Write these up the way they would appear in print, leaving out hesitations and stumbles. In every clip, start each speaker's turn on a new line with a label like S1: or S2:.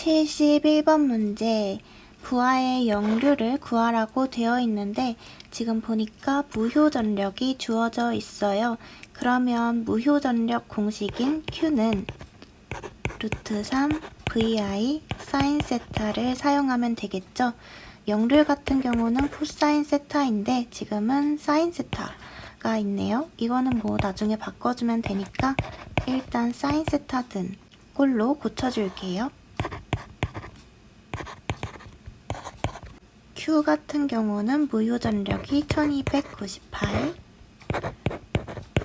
S1: 71번 문제, 부하의 역류를 구하라고 되어 있는데 지금 보니까 무효전력이 주어져 있어요. 그러면 무효전력 공식인 Q는 루트 3 VI 사인 세타를 사용하면 되겠죠. 역률 같은 경우는 코사인 세타인데 지금은 사인 세타가 있네요. 이거는 뭐 나중에 바꿔주면 되니까 일단 사인 세타 든 꼴로 고쳐줄게요. Q 같은 경우는 무효전력이 1298,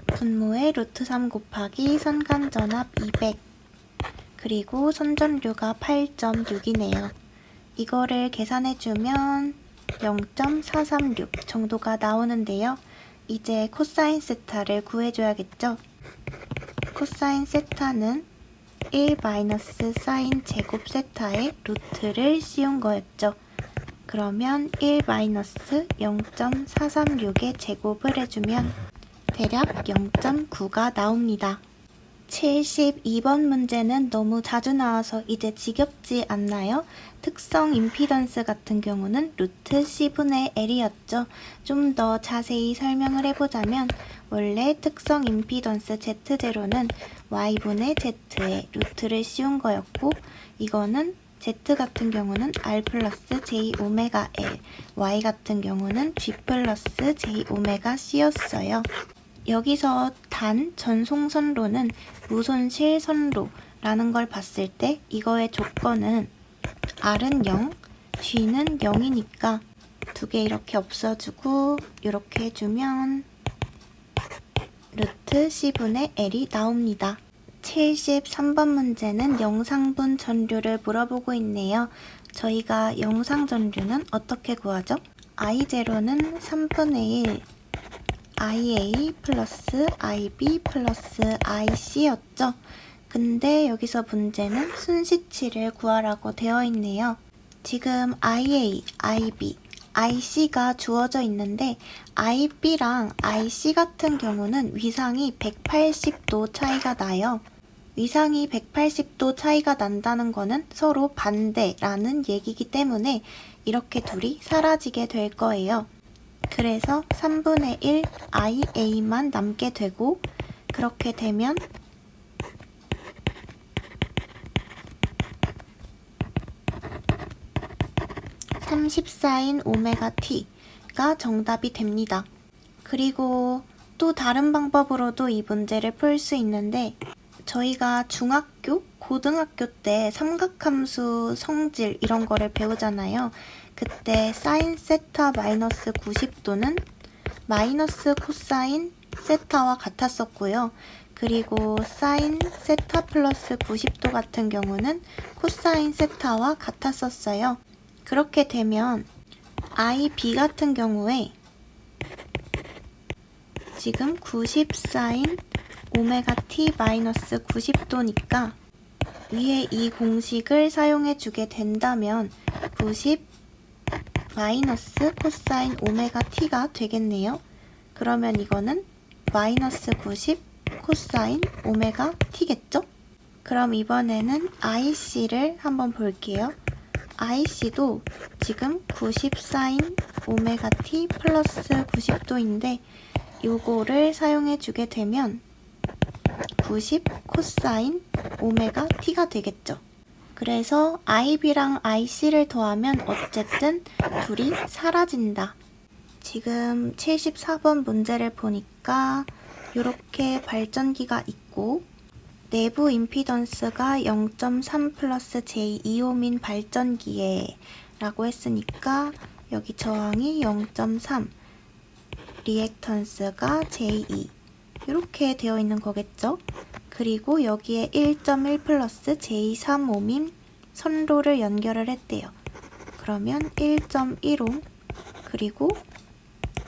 S1: 분모에 루트 3 곱하기 선간전압 200, 그리고 선전류가 8.6이네요. 이거를 계산해주면 0.436 정도가 나오는데요. 이제 코사인 세타를 구해줘야겠죠. 코사인 세타는 1 마이너스 사인 제곱 세타의 루트를 씌운 거였죠. 그러면 1 마이너스 0.436의 제곱을 해주면 대략 0.9가 나옵니다. 72번 문제는 너무 자주 나와서 이제 지겹지 않나요? 특성 임피던스 같은 경우는 루트 C분의 L이었죠. 좀 더 자세히 설명을 해보자면 원래 특성 임피던스 Z0는 Y분의 Z에 루트를 씌운 거였고 이거는 Z 같은 경우는 R 플러스 J 오메가 L, Y 같은 경우는 G 플러스 J 오메가 C였어요. 여기서 단 전송선로는 무손실 선로라는 걸 봤을 때 이거의 조건은 R은 0, G는 0이니까 두 개 이렇게 없어주고 이렇게 해주면 루트 C분의 L이 나옵니다. 73번 문제는 영상분 전류를 물어보고 있네요. 저희가 영상 전류는 어떻게 구하죠? I0는 3분의 1 IA 플러스 IB 플러스 IC였죠. 근데 여기서 문제는 순시치를 구하라고 되어 있네요. 지금 IA, IB, IC가 주어져 있는데 IB랑 IC 같은 경우는 위상이 180도 차이가 나요. 위상이 180도 차이가 난다는 거는 서로 반대라는 얘기이기 때문에 이렇게 둘이 사라지게 될 거예요. 그래서 3분의 1 IA만 남게 되고 그렇게 되면 (30사인 오메가 t가 정답이 됩니다. 그리고 또 다른 방법으로도 이 문제를 풀 수 있는데 저희가 중학교, 고등학교 때 삼각함수 성질 이런 거를 배우잖아요. 그때 사인 세타 마이너스 90도는 마이너스 코사인 세타와 같았었고요. 그리고 사인 세타 플러스 90도 같은 경우는 코사인 세타와 같았었어요. 그렇게 되면 IB 같은 경우에 지금 90사인 오메가 t 마이너스 90도니까 위에 이 공식을 사용해 주게 된다면 90 마이너스 코사인 오메가 t가 되겠네요. 그러면 이거는 마이너스 90 코사인 오메가 t겠죠? 그럼 이번에는 IC를 한번 볼게요. IC도 지금 90 사인 오메가 t 플러스 90도인데 요거를 사용해 주게 되면 90 코사인 오메가 t가 되겠죠. 그래서 IB랑 IC를 더하면 어쨌든 둘이 사라진다. 지금 74번 문제를 보니까 이렇게 발전기가 있고 내부 임피던스가 0.3 플러스 J2옴인 발전기에 라고 했으니까 여기 저항이 0.3, 리액턴스가 J2 이렇게 되어 있는 거겠죠? 그리고 여기에 1.1 플러스 J3옴인 선로를 연결을 했대요. 그러면 1.1옴 그리고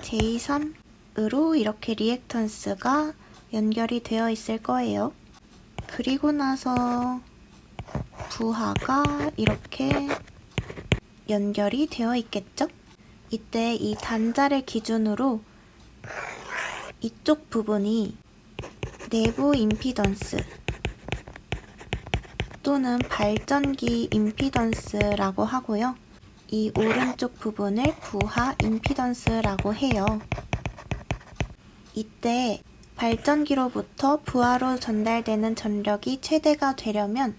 S1: J3으로 이렇게 리액턴스가 연결이 되어 있을 거예요. 그리고 나서 부하가 이렇게 연결이 되어 있겠죠? 이때 이 단자를 기준으로 이쪽 부분이 내부 임피던스 또는 발전기 임피던스라고 하고요. 이 오른쪽 부분을 부하 임피던스라고 해요. 이때 발전기로부터 부하로 전달되는 전력이 최대가 되려면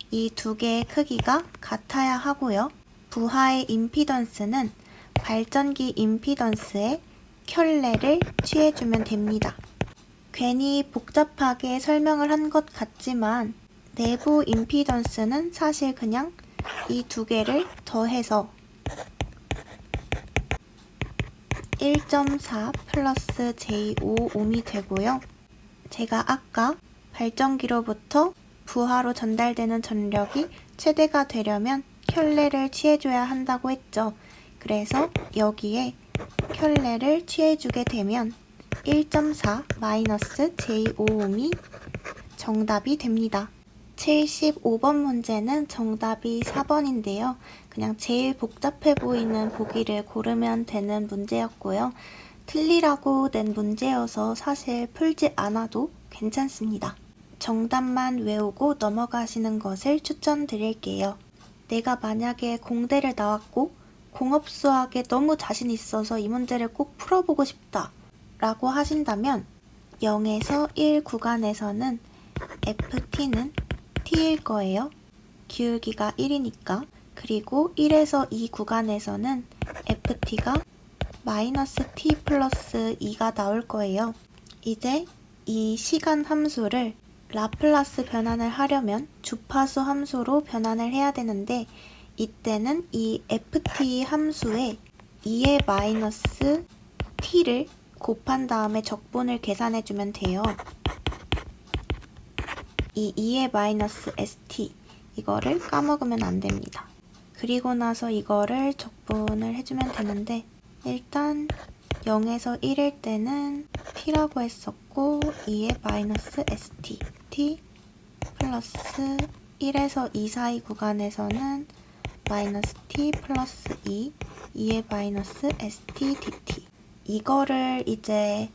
S1: 이 두 개의 크기가 같아야 하고요. 부하의 임피던스는 발전기 임피던스의 켤레를 취해주면 됩니다. 괜히 복잡하게 설명을 한 것 같지만 내부 임피던스는 사실 그냥 이 두 개를 더해서 1.4 플러스 J5옴이 되고요. 제가 아까 발전기로부터 부하로 전달되는 전력이 최대가 되려면 켤레를 취해줘야 한다고 했죠. 그래서 여기에 켤레를 취해주게 되면 1.4 마이너스 J5옴이 정답이 됩니다. 75번 문제는 정답이 4번인데요. 그냥 제일 복잡해 보이는 보기를 고르면 되는 문제였고요. 틀리라고 낸 문제여서 사실 풀지 않아도 괜찮습니다. 정답만 외우고 넘어가시는 것을 추천드릴게요. 내가 만약에 공대를 나왔고 공업수학에 너무 자신 있어서 이 문제를 꼭 풀어보고 싶다 라고 하신다면 0에서 1 구간에서는 FT는 T일 거예요. 기울기가 1이니까. 그리고 1에서 2 구간에서는 FT가 마이너스 T 플러스 2가 나올 거예요. 이제 이 시간 함수를 라플라스 변환을 하려면 주파수 함수로 변환을 해야 되는데 이때는 이 FT 함수에 2의 마이너스 T를 곱한 다음에 적분을 계산해주면 돼요. 이 2의 마이너스 ST 이거를 까먹으면 안 됩니다. 그리고 나서 이거를 적분을 해주면 되는데 일단 0에서 1일 때는 T라고 했었고 2의 마이너스 ST T 플러스 1에서 2 사이 구간에서는 마이너스 T 플러스 2의 마이너스 ST DT 이거를 이제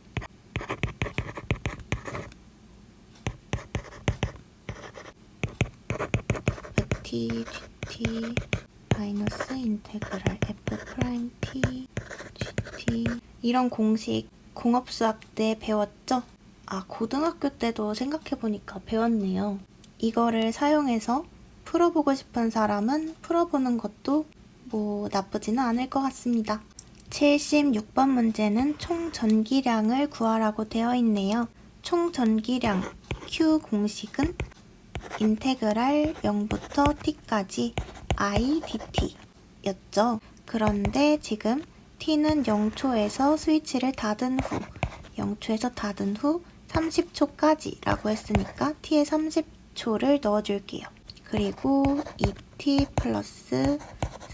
S1: FT GT 마이너스 인테그랄 F 프라임 T GT 이런 공식 공업수학 때 배웠죠? 아, 고등학교 때도 생각해보니까 배웠네요. 이거를 사용해서 풀어보고 싶은 사람은 풀어보는 것도 뭐 나쁘지는 않을 것 같습니다. 76번 문제는 총 전기량을 구하라고 되어 있네요. 총 전기량 Q 공식은 인테그랄 0부터 t까지 I dt 였죠. 그런데 지금 t는 0초에서 스위치를 닫은 후 0초에서 닫은 후 30초까지 라고 했으니까 t에 30초를 넣어줄게요. 그리고 2t 플러스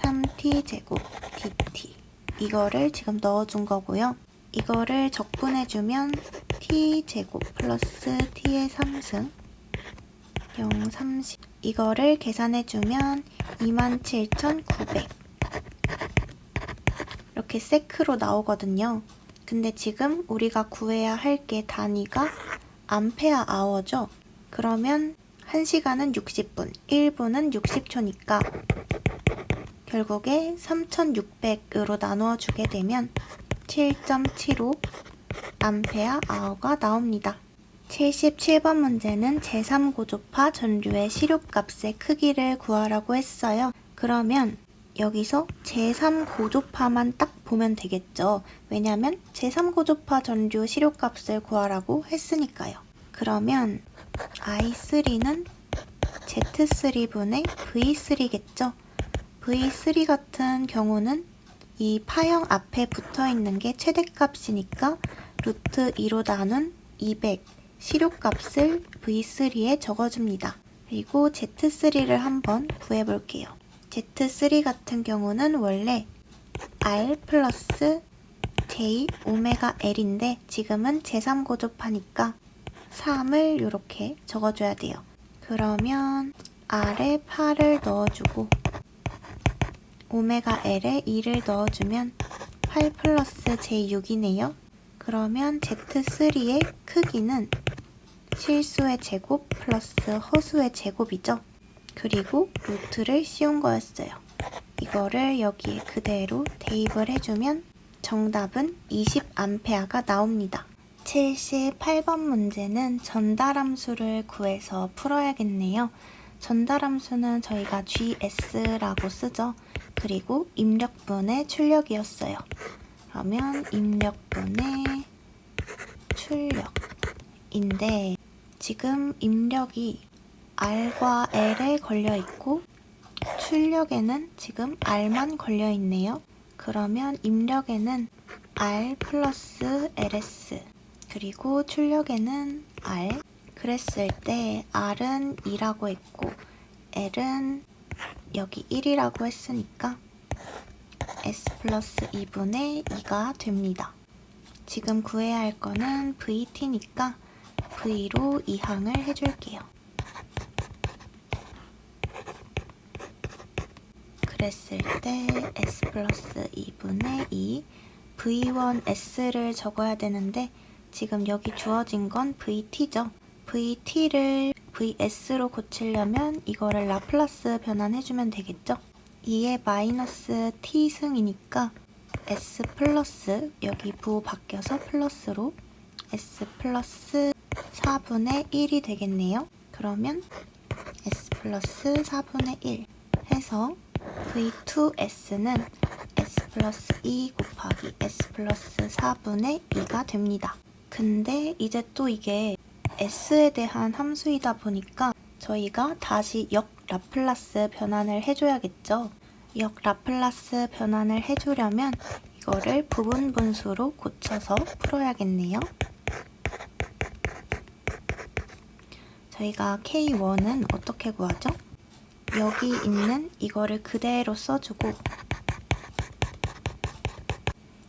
S1: 3t 제곱 dt 이거를 지금 넣어준 거고요. 이거를 적분해주면 t 제곱 플러스 t의 3승 0, 30 이거를 계산해주면 27,900 이렇게 세크로 나오거든요. 근데 지금 우리가 구해야 할 게 단위가 암페어 아워죠. 그러면 1시간은 60분, 1분은 60초니까 결국에 3600으로 나누어 주게 되면 7.75 암페어 아워가 나옵니다. 77번 문제는 제3고조파 전류의 시료값의 크기를 구하라고 했어요. 그러면 여기서 제3고조파만 딱 보면 되겠죠. 왜냐면 제3고조파 전류 시료값을 구하라고 했으니까요. 그러면 I3는 Z3분의 V3겠죠. V3 같은 경우는 이 파형 앞에 붙어있는 게 최대값이니까 루트 2로 나눈 200 시료값을 V3에 적어줍니다. 그리고 Z3를 한번 구해볼게요. Z3 같은 경우는 원래 R 플러스 J 오메가 L인데 지금은 제3고조파니까 3을 이렇게 적어줘야 돼요. 그러면 R에 8을 넣어주고 오메가 L에 2를 넣어주면 8 플러스 J6이네요. 그러면 Z3의 크기는 실수의 제곱 플러스 허수의 제곱이죠. 그리고 루트를 씌운 거였어요. 이거를 여기에 그대로 대입을 해주면 정답은 20A가 나옵니다. 78번 문제는 전달함수를 구해서 풀어야겠네요. 전달함수는 저희가 GS라고 쓰죠. 그리고 입력분의 출력이었어요. 그러면 입력분의 출력인데 지금 입력이 R과 L에 걸려있고 출력에는 지금 R만 걸려있네요. 그러면 입력에는 R 플러스 LS 그리고 출력에는 R 그랬을 때 R은 2라고 했고 L은 여기 1이라고 했으니까 S 플러스 2분의 2가 됩니다. 지금 구해야 할 거는 VT니까 V로 이항을 해줄게요. 그랬을 때 S 플러스 2분의 2 V1S를 적어야 되는데 지금 여기 주어진 건 VT죠. VT를 VS로 고치려면 이거를 라플라스 변환해주면 되겠죠. 2의 마이너스 T승이니까 S 플러스 여기 부 바뀌어서 플러스로 S 플러스 4분의 1이 되겠네요. 그러면 S 플러스 4분의 1 해서 V2S는 S 플러스 2 곱하기 S 플러스 4분의 2가 됩니다. 근데 이제 또 이게 S에 대한 함수이다 보니까 저희가 다시 역 라플라스 변환을 해줘야겠죠. 역 라플라스 변환을 해주려면 이거를 부분 분수로 고쳐서 풀어야겠네요. 저희가 K1은 어떻게 구하죠? 여기 있는 이거를 그대로 써주고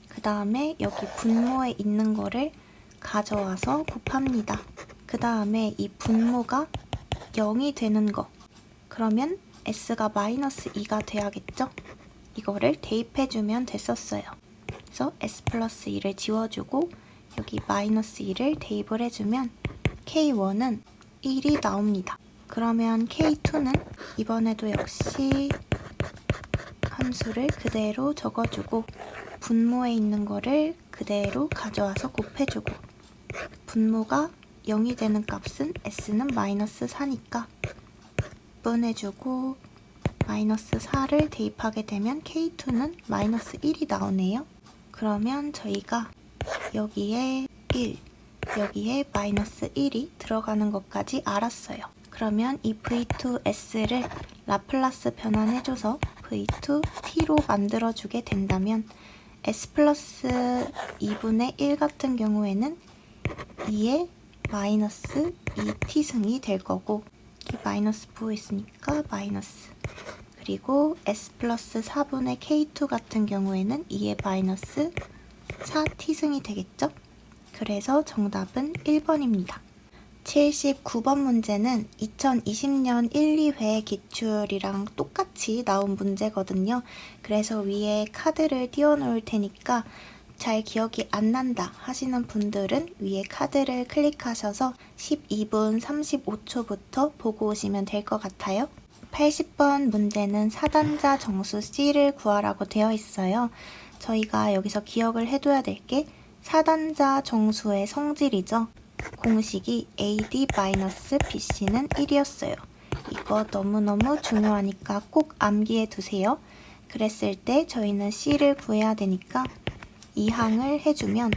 S1: 그 다음에 여기 분모에 있는 거를 가져와서 곱합니다. 그 다음에 이 분모가 0이 되는 거 그러면 S가 마이너스 2가 돼야겠죠? 이거를 대입해주면 됐었어요. 그래서 S 플러스 2를 지워주고 여기 마이너스 2를 대입을 해주면 K1은 1이 나옵니다. 그러면 K2는 이번에도 역시 함수를 그대로 적어주고 분모에 있는 거를 그대로 가져와서 곱해주고 분모가 0이 되는 값은 S는 마이너스 4니까 분해주고 마이너스 4를 대입하게 되면 K2는 마이너스 1이 나오네요. 그러면 저희가 여기에 1, 여기에 마이너스 1이 들어가는 것까지 알았어요. 그러면 이 V2S를 라플라스 변환해줘서 V2T로 만들어주게 된다면 S 플러스 2분의 1 같은 경우에는 2의 마이너스 2T승이 될 거고 이 마이너스 부호있으니까 마이너스 그리고 S 플러스 4분의 K2 같은 경우에는 2의 마이너스 4T승이 되겠죠? 그래서 정답은 1번입니다. 79번 문제는 2020년 1, 2회 기출이랑 똑같이 나온 문제거든요. 그래서 위에 카드를 띄워놓을 테니까 잘 기억이 안 난다 하시는 분들은 위에 카드를 클릭하셔서 12분 35초부터 보고 오시면 될 것 같아요. 80번 문제는 사단자 정수 C를 구하라고 되어 있어요. 저희가 여기서 기억을 해둬야 될 게 사단자 정수의 성질이죠. 공식이 AD-BC는 1이었어요. 이거 너무너무 중요하니까 꼭 암기해 두세요. 그랬을 때 저희는 C를 구해야 되니까 이항을 해주면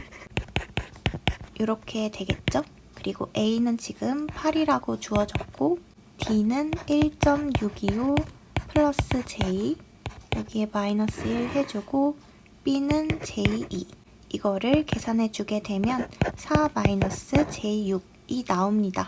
S1: 이렇게 되겠죠? 그리고 A는 지금 8이라고 주어졌고 D는 1.625 플러스 J 여기에 마이너스 1 해주고 B는 J2 이거를 계산해주게 되면 4-J6이 나옵니다.